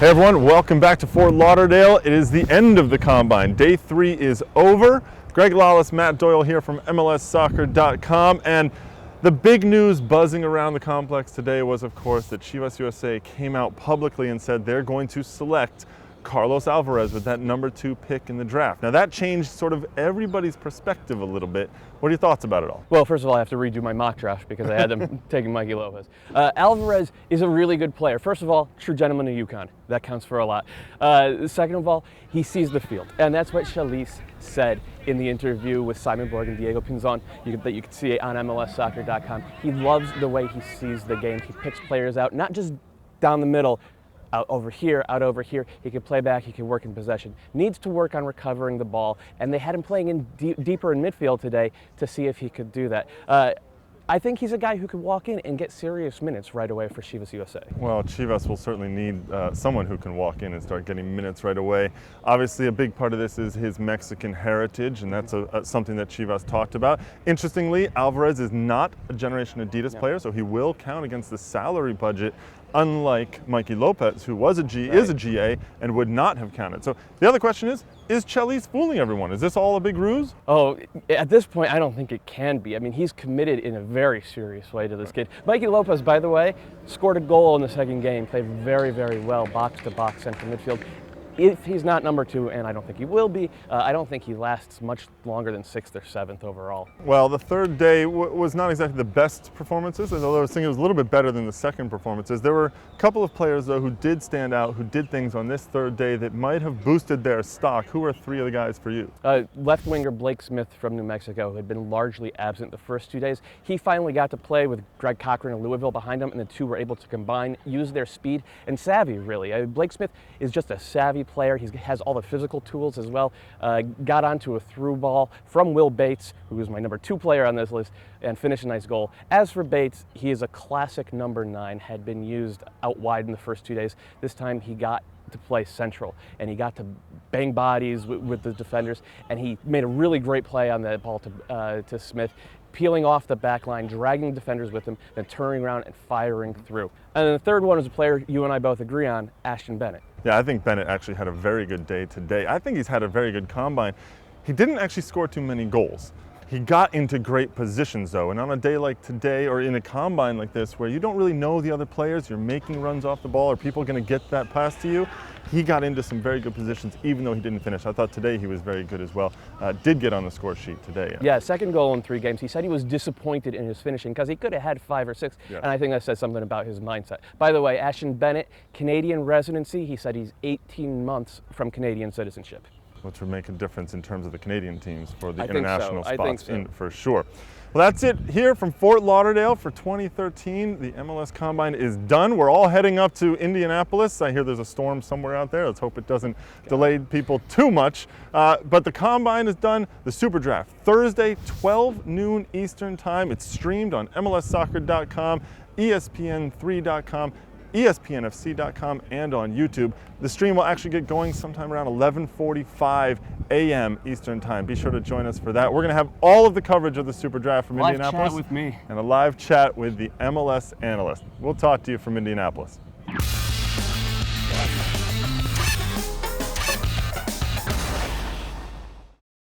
Hey everyone, welcome back to Fort Lauderdale. It is the end of the Combine. Day 3 is over. Greg Lawless, Matt Doyle here from MLSsoccer.com, and the big news buzzing around the complex today was, of course, that Chivas USA came out publicly and said they're going to select Carlos Alvarez with that number 2 pick in the draft. Now that changed sort of everybody's perspective a little bit. What are your thoughts about it all? Well, first of all, I have to redo my mock draft because I had them taking Mikey Lopez. Alvarez is a really good player. First of all, true gentleman of UConn. That counts for a lot. Second of all, he sees the field. And that's what Chelis said in the interview with Simon Borg and Diego Pinzon that you can see on MLSsoccer.com. He loves the way he sees the game. He picks players out, not just down the middle, out over here. He can play back, he can work in possession. Needs to work on recovering the ball, and they had him playing in deeper in midfield today to see if he could do that. I think he's a guy who could walk in and get serious minutes right away for Chivas USA. Well, Chivas will certainly need someone who can walk in and start getting minutes right away. Obviously, a big part of this is his Mexican heritage, and that's something that Chivas talked about. Interestingly, Alvarez is not a Generation Adidas player, so he will count against the salary budget, unlike Mikey Lopez, who was is a GA and would not have counted. So the other question is Chelis fooling everyone? Is this all a big ruse? Oh, at this point, I don't think it can be. I mean, he's committed in a very serious way to this kid. Mikey Lopez, by the way, scored a goal in the second game, played very, very well, box-to-box central midfield. If he's not number 2, and I don't think he will be, I don't think he lasts much longer than 6th or 7th overall. Well, the third day was not exactly the best performances, although I was thinking it was a little bit better than the second performances. There were a couple of players, though, who did stand out, who did things on this third day that might have boosted their stock. Who are 3 of the guys for you? Left winger Blake Smith from New Mexico, who had been largely absent the first 2 days. He finally got to play with Greg Cochran and Louisville behind him, and the two were able to combine, use their speed and savvy, really. Blake Smith is just a savvy player. He has all the physical tools as well. Got onto a through ball from Will Bates, who was my number 2 player on this list, and finished a nice goal. As for Bates, he is a classic number 9, had been used out wide in the first 2 days. This time he got to play central, and he got to bang bodies with the defenders, and he made a really great play on the ball to Smith, peeling off the back line, dragging the defenders with him, then turning around and firing through. And then the third one is a player you and I both agree on, Ashton Bennett. Yeah, I think Bennett actually had a very good day today. I think he's had a very good combine. He didn't actually score too many goals. He got into great positions, though, and on a day like today, or in a combine like this, where you don't really know the other players, you're making runs off the ball, are people going to get that pass to you? He got into some very good positions, even though he didn't finish. I thought today he was very good as well. Did get on the score sheet today. Yeah, second goal in 3 games. He said he was disappointed in his finishing because he could have had 5 or 6, and I think that says something about his mindset. By the way, Ashton Bennett, Canadian residency, he said he's 18 months from Canadian citizenship. Which would make a difference in terms of the Canadian teams for the international spots, I think so. For sure. Well, that's it here from Fort Lauderdale for 2013. The MLS Combine is done. We're all heading up to Indianapolis. I hear there's a storm somewhere out there. Let's hope it doesn't delay people too much. But the Combine is done. The SuperDraft, Thursday, 12 noon Eastern Time. It's streamed on MLSsoccer.com, ESPN3.com, ESPNFC.com, and on YouTube. The stream will actually get going sometime around 11:45 a.m. Eastern Time. Be sure to join us for that. We're going to have all of the coverage of the Super Draft from Indianapolis. Live chat with me. And a live chat with the MLS analyst. We'll talk to you from Indianapolis.